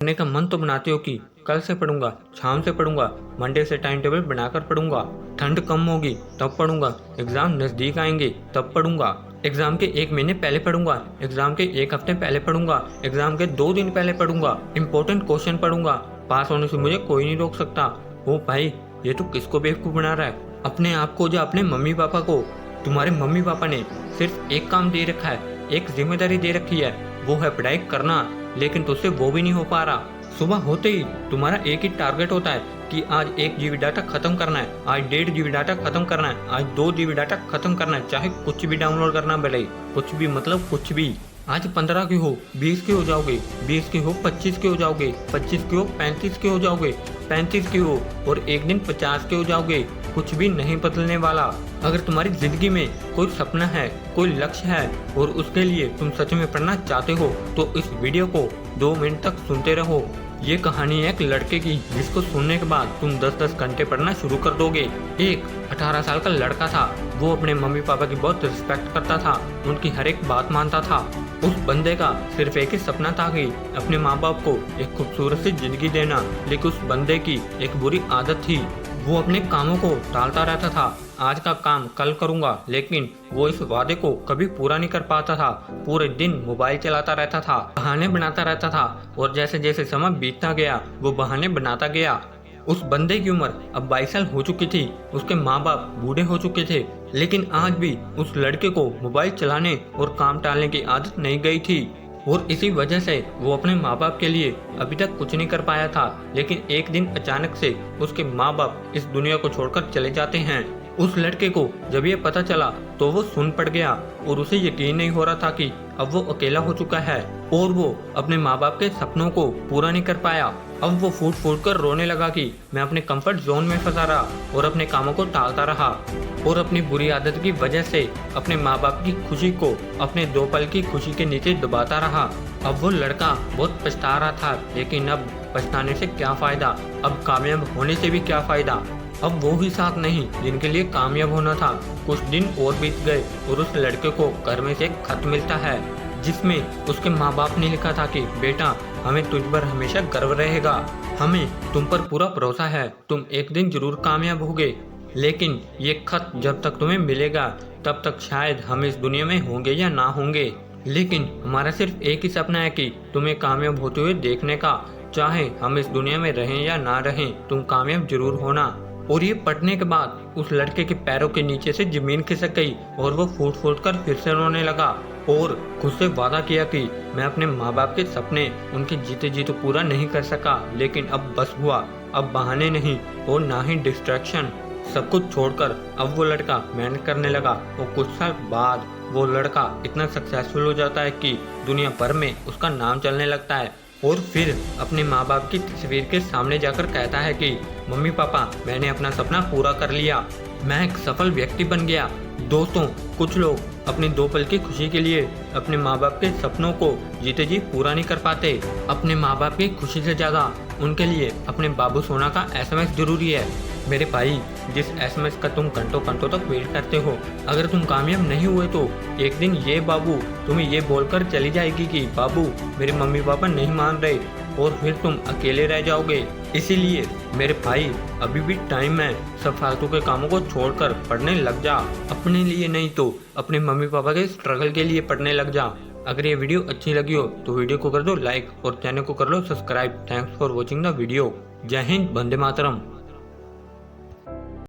पढ़ने का मन तो बनाते हो कि कल से पढ़ूंगा, शाम से पढ़ूंगा, मंडे से टाइम टेबल बनाकर पढ़ूंगा, ठंड कम होगी तब पढ़ूंगा, एग्जाम नज़दीक आएंगे तब पढ़ूंगा, एग्जाम के 1 महीने पहले पढ़ूंगा, एग्जाम के 1 हफ्ते पहले पढ़ूंगा, एग्जाम के 2 दिन पहले पढ़ूंगा, इंपॉर्टेंट क्वेश्चन पढ़ूंगा, पास होने से मुझे कोई नहीं रोक सकता। ओ भाई, ये तो किसको बेवकूफ़ बना रहा है? अपने आप को या अपने मम्मी पापा को? तुम्हारे मम्मी पापा ने सिर्फ एक काम दे रखा है, एक जिम्मेदारी दे रखी है, वो है पढ़ाई करना, लेकिन तुझसे वो भी नहीं हो पा रहा। सुबह होते ही तुम्हारा एक ही टारगेट होता है कि आज 1 GB डाटा खत्म करना है, आज 1.5 GB डाटा खत्म करना है, आज 2 GB डाटा खत्म करना है, चाहे कुछ भी डाउनलोड करना भले, कुछ भी मतलब कुछ भी। आज 15 के हो 20 के हो जाओगे, 20 के हो 25 के हो जाओगे, 25 के हो 35 के हो जाओगे, 35 के हो और एक दिन 50 के हो जाओगे। कुछ भी नहीं बदलने वाला। अगर तुम्हारी जिंदगी में कोई सपना है, कोई लक्ष्य है और उसके लिए तुम सच में पढ़ना चाहते हो तो इस वीडियो को 2 मिनट तक सुनते रहो। ये कहानी है एक लड़के की जिसको सुनने के बाद तुम 10-10 घंटे पढ़ना शुरू कर दोगे। एक 18 साल का लड़का था। वो अपने मम्मी पापा की बहुत रिस्पेक्ट करता था, उनकी हर एक बात मानता था। उस बंदे का सिर्फ एक ही सपना था कि अपने माँ बाप को एक खूबसूरत सी जिंदगी देना, लेकिन उस बंदे की एक बुरी आदत थी, वो अपने कामों को टालता रहता था। आज का काम कल करूंगा, लेकिन वो इस वादे को कभी पूरा नहीं कर पाता था। पूरे दिन मोबाइल चलाता रहता था, बहाने बनाता रहता था और जैसे जैसे समय बीतता गया वो बहाने बनाता गया। उस बंदे की उम्र अब 22 साल हो चुकी थी, उसके माँ बाप बूढ़े हो चुके थे, लेकिन आज भी उस लड़के को मोबाइल चलाने और काम टालने की आदत नहीं गई थी और इसी वजह से वो अपने माँ बाप के लिए अभी तक कुछ नहीं कर पाया था। लेकिन एक दिन अचानक से उसके माँ बाप इस दुनिया को छोड़कर चले जाते हैं। उस लड़के को जब ये पता चला तो वो सुन पड़ गया और उसे यकीन नहीं हो रहा था कि अब वो अकेला हो चुका है और वो अपने माँ बाप के सपनों को पूरा नहीं कर पाया। अब वो फूट फूट कर रोने लगा कि मैं अपने कंफर्ट जोन में फंसा रहा और अपने कामों को टालता रहा और अपनी बुरी आदत की वजह से अपने माँ बाप की खुशी को अपने 2 पल की खुशी के नीचे दबाता रहा। अब वो लड़का बहुत पछता रहा था, लेकिन अब पछताने से क्या फायदा, अब कामयाब होने से भी क्या फायदा। अब वो ही साथ नहीं जिनके लिए कामयाब होना था। कुछ दिन और बीत गए और उस लड़के को घर में से एक खत मिलता है जिसमें उसके माँ बाप ने लिखा था कि बेटा, हमें तुझ पर हमेशा गर्व रहेगा, हमें तुम पर पूरा भरोसा है, तुम एक दिन जरूर कामयाब होगे, लेकिन ये खत जब तक तुम्हें मिलेगा तब तक शायद हम इस दुनिया में होंगे या ना होंगे, लेकिन हमारा सिर्फ एक ही सपना है कि तुम्हें कामयाब होते हुए देखने का, चाहे हम इस दुनिया में रहें या ना रहें, तुम कामयाब जरूर होना। और ये पढ़ने के बाद उस लड़के के पैरों के नीचे से जमीन खिसक गई और वो फूट फूट कर फिर से रोने लगा और खुद से वादा किया कि मैं अपने माँ बाप के सपने उनके जीते जी तो पूरा नहीं कर सका, लेकिन अब बस हुआ, अब बहाने नहीं और ना ही डिस्ट्रैक्शन। सब कुछ छोड़कर अब वो लड़का मेहनत करने लगा और कुछ साल बाद वो लड़का इतना सक्सेसफुल हो जाता है कि दुनिया भर में उसका नाम चलने लगता है और फिर अपने माँ बाप की तस्वीर के सामने जाकर कहता है कि मम्मी पापा, मैंने अपना सपना पूरा कर लिया, मैं एक सफल व्यक्ति बन गया। दोस्तों, कुछ लोग अपनी 2 पल की खुशी के लिए अपने माँ बाप के सपनों को जीते जी पूरा नहीं कर पाते। अपने माँ बाप की खुशी से ज़्यादा उनके लिए अपने बाबू सोना का SMS जरूरी है। मेरे भाई, जिस SMS का तुम घंटों घंटों तक वेट करते हो, अगर तुम कामयाब नहीं हुए तो एक दिन ये बाबू तुम्हें ये बोलकर चली जाएगी कि बाबू, मेरे मम्मी पापा नहीं मान रहे, और फिर तुम अकेले रह जाओगे। इसीलिए मेरे भाई, अभी भी टाइम है, सब फालतू के कामों को छोड़कर पढ़ने लग जा। अपने लिए नहीं तो अपने मम्मी पापा के स्ट्रगल के लिए पढ़ने लग जा। अगर ये वीडियो अच्छी लगी हो तो वीडियो को कर दो लाइक और चैनल को कर लो subscribe. Thanks for watching the video. जय हिंद, वंदे मातरम।